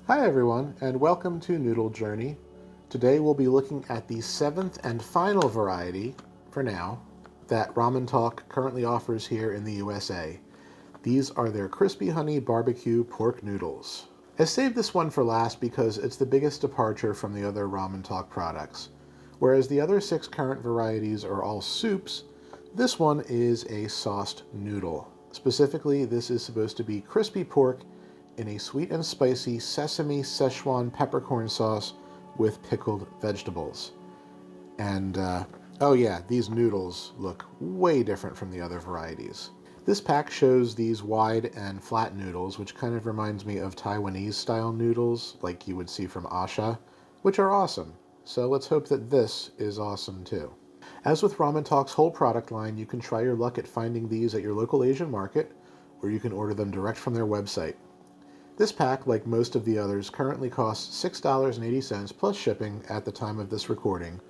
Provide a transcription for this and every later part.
Hi everyone, and welcome to Noodle Journey. Today we'll be looking at the seventh and final variety, for now, that Ramen Talk currently offers here in the USA. These are their crispy honey barbecue pork noodles. I saved this one for last because it's the biggest departure from the other Ramen Talk products. Whereas the other 6 current varieties are all soups, this one is a sauced noodle. Specifically, this is supposed to be crispy pork in a sweet and spicy sesame Szechuan peppercorn sauce with pickled vegetables. And, oh yeah, these noodles look way different from the other varieties. This pack shows these wide and flat noodles, which kind of reminds me of Taiwanese style noodles, like you would see from Asha, which are awesome. So let's hope that this is awesome too. As with Ramen Talk's whole product line, you can try your luck at finding these at your local Asian market, or you can order them direct from their website. This pack, like most of the others, currently costs $6.80 plus shipping at the time of this recording,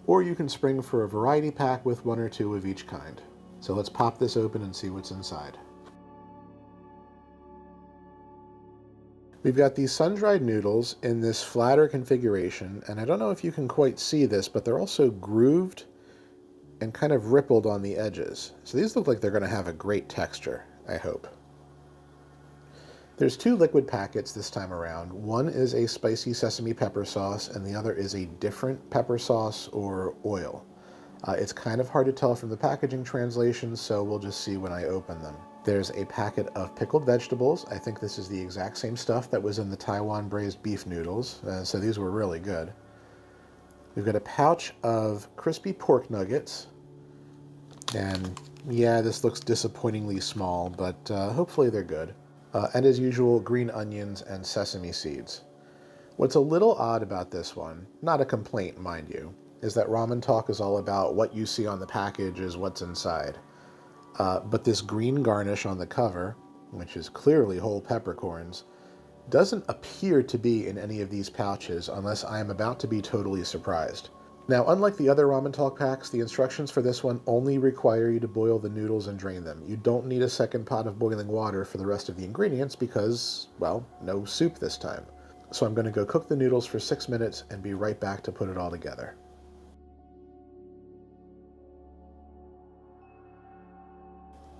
or you can spring for a variety pack with 1 or 2 of each kind. So let's pop this open and see what's inside. We've got these sun-dried noodles in this flatter configuration, and I don't know if you can quite see this, but they're also grooved and kind of rippled on the edges. So these look like they're going to have a great texture, I hope. There's 2 liquid packets this time around. One is a spicy sesame pepper sauce, and the other is a different pepper sauce or oil. It's kind of hard to tell from the packaging translations, so we'll just see when I open them. There's a packet of pickled vegetables. I think this is the exact same stuff that was in the Taiwan braised beef noodles, so these were really good. We've got a pouch of crispy pork nuggets, and yeah, this looks disappointingly small, but hopefully they're good. And as usual, green onions and sesame seeds. What's a little odd about this one, not a complaint mind you, is that Ramen Talk is all about what you see on the package is what's inside. But this green garnish on the cover, which is clearly whole peppercorns, doesn't appear to be in any of these pouches unless I am about to be totally surprised. Now, unlike the other Ramen Talk packs, the instructions for this one only require you to boil the noodles and drain them. You don't need a second pot of boiling water for the rest of the ingredients because, well, no soup this time. So I'm going to go cook the noodles for 6 minutes and be right back to put it all together.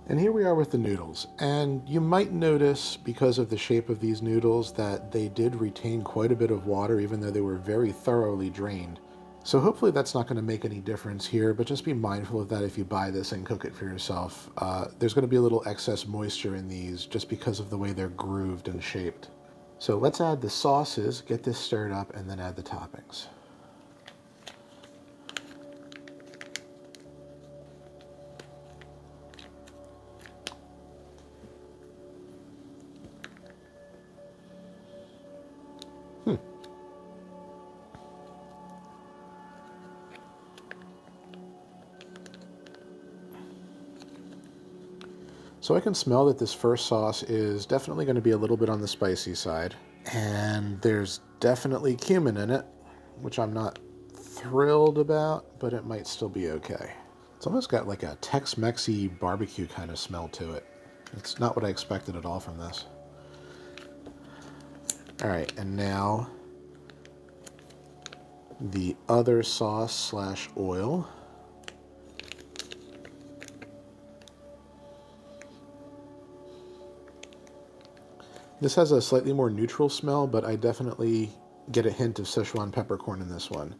And here we are with the noodles, and you might notice, because of the shape of these noodles, that they did retain quite a bit of water even though they were very thoroughly drained. So hopefully that's not going to make any difference here, but just be mindful of that if you buy this and cook it for yourself. There's going to be a little excess moisture in these just because of the way they're grooved and shaped. So let's add the sauces, get this stirred up, and then add the toppings. So I can smell that this first sauce is definitely going to be a little bit on the spicy side. And there's definitely cumin in it, which I'm not thrilled about, but it might still be okay. It's almost got like a Tex-Mex-y barbecue kind of smell to it. It's not what I expected at all from this. All right, and now the other sauce slash oil. This has a slightly more neutral smell, but I definitely get a hint of Szechuan peppercorn in this one.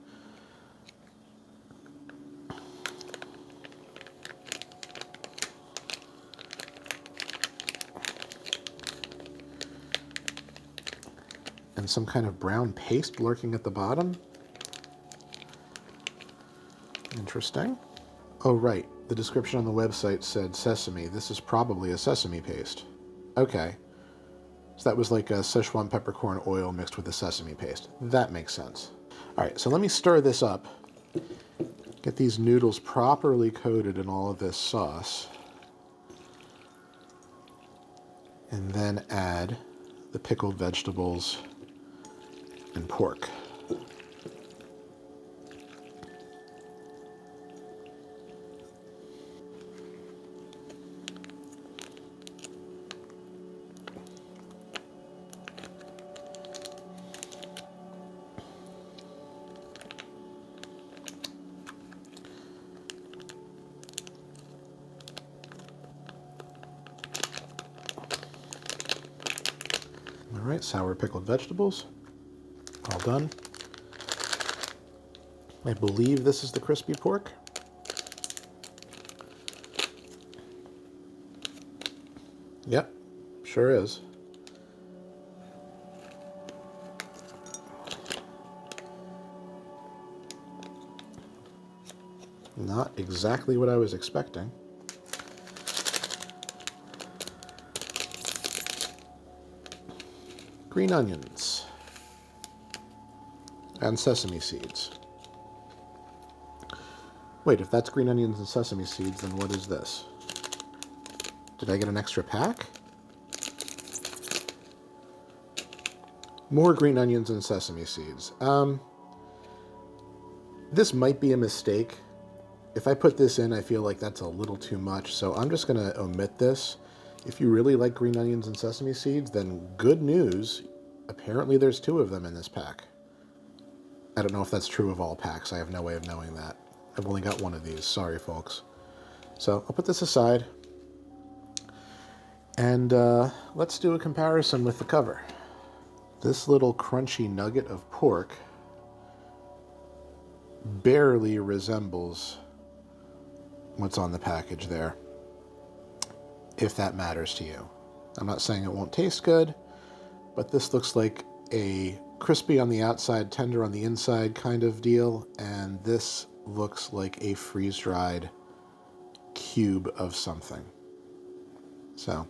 And some kind of brown paste lurking at the bottom. Interesting. Oh, right. The description on the website said sesame. This is probably a sesame paste. Okay. So that was like a Szechuan peppercorn oil mixed with a sesame paste. That makes sense. All right, so let me stir this up. Get these noodles properly coated in all of this sauce. And then add the pickled vegetables and pork. right, sour pickled vegetables. All done. I believe this is the crispy pork. Yep, sure is. Not exactly what I was expecting. Green onions and sesame seeds. Wait, if that's green onions and sesame seeds, then what is this? Did I get an extra pack? More green onions and sesame seeds. This might be a mistake. If I put this in, I feel like that's a little too much, so I'm just going to omit this. If you really like green onions and sesame seeds, then good news. Apparently there's 2 of them in this pack. I don't know if that's true of all packs. I have no way of knowing that. I've only got 1 of these. Sorry, folks. So I'll put this aside. And let's do a comparison with the cover. This little crunchy nugget of pork barely resembles what's on the package there, if that matters to you. I'm not saying it won't taste good, but this looks like a crispy on the outside, tender on the inside kind of deal, and this looks like a freeze-dried cube of something. So,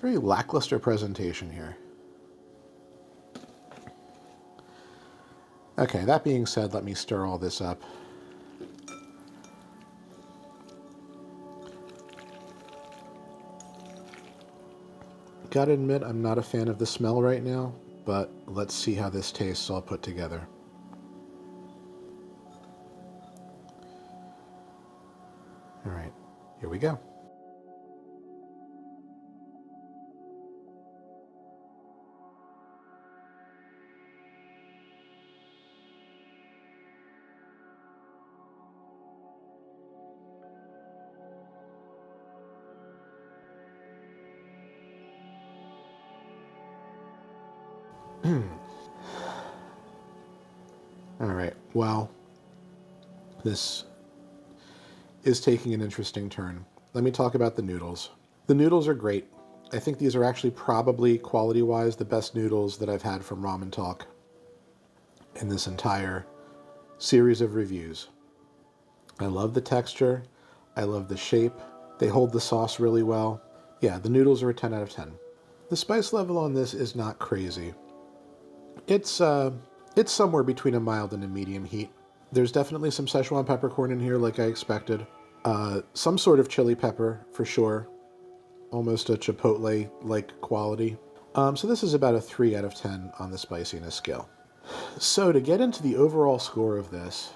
very lackluster presentation here. Okay, that being said, let me stir all this up. Gotta admit, I'm not a fan of the smell right now, but let's see how this tastes all put together. All right, here we go. All right, well, this is taking an interesting turn. Let me talk about the noodles. The noodles are great. I think these are actually probably, quality-wise, the best noodles that I've had from Ramen Talk in this entire series of reviews. I love the texture. I love the shape. They hold the sauce really well. Yeah, the noodles are a 10 out of 10. The spice level on this is not crazy. It's somewhere between a mild and a medium heat. There's definitely some Szechuan peppercorn in here like I expected. Some sort of chili pepper, for sure. Almost a chipotle-like quality. So this is about a 3 out of 10 on the spiciness scale. So to get into the overall score of this,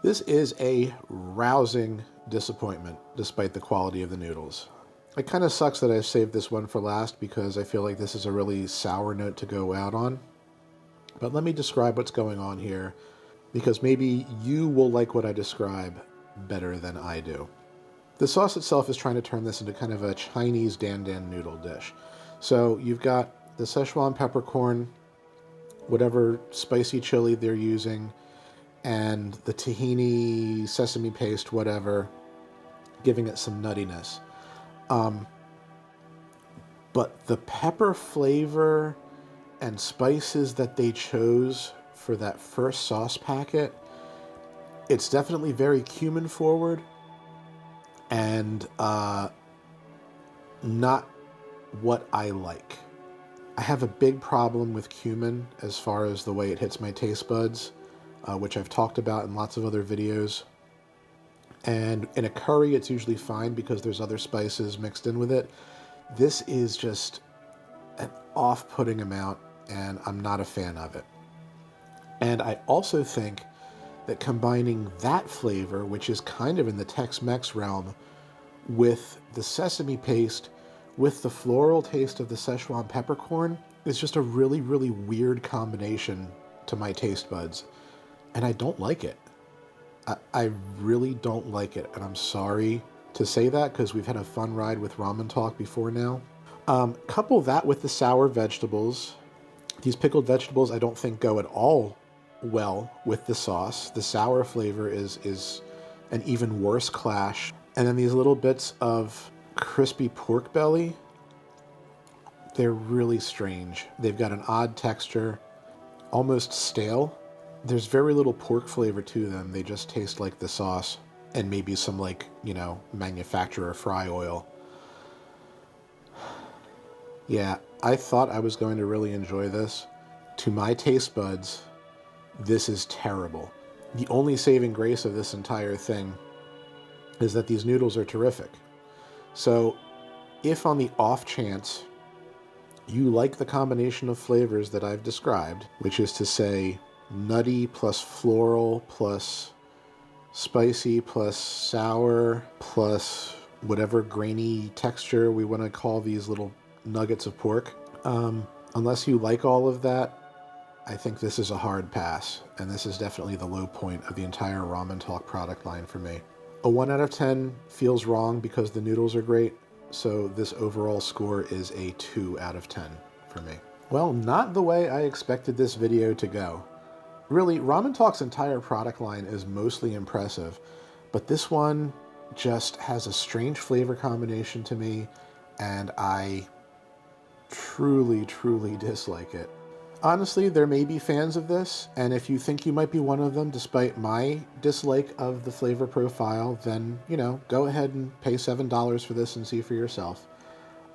this is a rousing disappointment despite the quality of the noodles. It kind of sucks that I saved this one for last because I feel like this is a really sour note to go out on. But let me describe what's going on here because maybe you will like what I describe better than I do. The sauce itself is trying to turn this into kind of a Chinese dan dan noodle dish. So you've got the Szechuan peppercorn, whatever spicy chili they're using, and the tahini, sesame paste, whatever, giving it some nuttiness. But the pepper flavor and spices that they chose for that first sauce packet, it's definitely very cumin forward and not what I like. I have a big problem with cumin as far as the way it hits my taste buds, which I've talked about in lots of other videos. And in a curry, it's usually fine because there's other spices mixed in with it. This is just an off-putting amount, and I'm not a fan of it. And I also think that combining that flavor, which is kind of in the Tex-Mex realm, with the sesame paste, with the floral taste of the Szechuan peppercorn, is just a really, really weird combination to my taste buds. And I don't like it. I really don't like it, and I'm sorry to say that because we've had a fun ride with Ramen Talk before now. Couple that with the sour vegetables. These pickled vegetables I don't think go at all well with the sauce. The sour flavor is an even worse clash. And then these little bits of crispy pork belly, they're really strange. They've got an odd texture, almost stale. There's very little pork flavor to them. They just taste like the sauce and maybe some, like, you know, manufacturer fry oil. Yeah, I thought I was going to really enjoy this. To my taste buds, this is terrible. The only saving grace of this entire thing is that these noodles are terrific. So if on the off chance you like the combination of flavors that I've described, which is to say nutty plus floral plus spicy plus sour plus whatever grainy texture we want to call these little nuggets of pork, unless you like all of that, I think this is a hard pass, and this is definitely the low point of the entire Ramen Talk product line for me. A 1 out of 10 feels wrong because the noodles are great, so this overall score is a 2 out of 10 for me. Well, not the way I expected this video to go. Really, Ramen Talk's entire product line is mostly impressive, but this one just has a strange flavor combination to me, and I truly, truly dislike it. Honestly, there may be fans of this, and if you think you might be one of them despite my dislike of the flavor profile, then, you know, go ahead and pay $7 for this and see for yourself.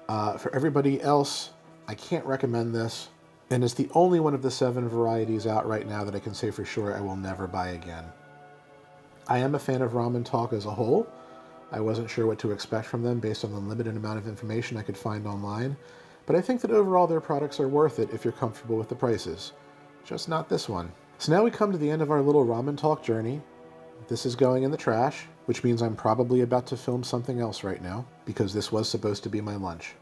For everybody else, I can't recommend this, and it's the only one of the 7 varieties out right now that I can say for sure I will never buy again. I am a fan of Ramen Talk as a whole. I wasn't sure what to expect from them based on the limited amount of information I could find online, but I think that overall their products are worth it if you're comfortable with the prices. Just not this one. So now we come to the end of our little Ramen Talk journey. This is going in the trash, which means I'm probably about to film something else right now, because this was supposed to be my lunch.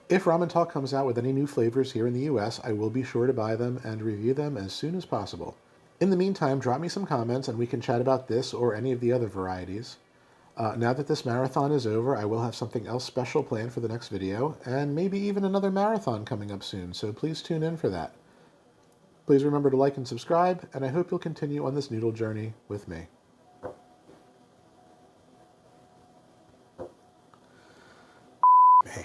If Ramen Talk comes out with any new flavors here in the US, I will be sure to buy them and review them as soon as possible. In the meantime, drop me some comments and we can chat about this or any of the other varieties. Now that this marathon is over, I will have something else special planned for the next video, and maybe even another marathon coming up soon, so please tune in for that. Please remember to like and subscribe, and I hope you'll continue on this noodle journey with me. Hey.